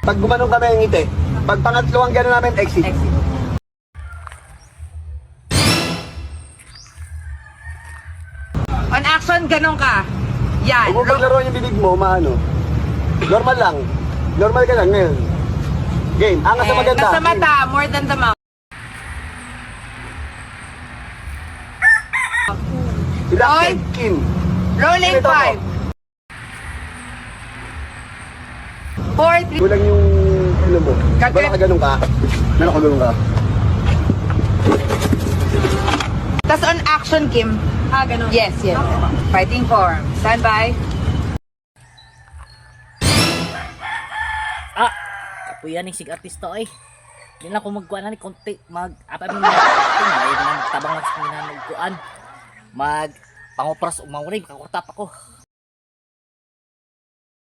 Pag gumanong kami ang ngiti. Pag pangatlo ang gano'n namin, exit. Exit. On action, ganun ka. Yan. Huwag mo paglaruan yung bibig mo, maano. Normal lang. Normal ka lang ngayon. Game. Angas sa maganda. Nasa mata, more than the mouth. Ilakid, Kim. Rolling Ito 5. 4, 3. Kulang yung ano mo. Kakit. Wala ka ganun ka. Meron ka ganun ka. Tas on action, Kim. Ganun. Yes, yes. Fighting form. Stand by. Kapuyan yung sig artista ay. Di lang ako magkuhan na ni konti. Apa mo na. Ay na magtabang lang sa mga nagkuhan. Pangopras o mauray. Kakutap ako.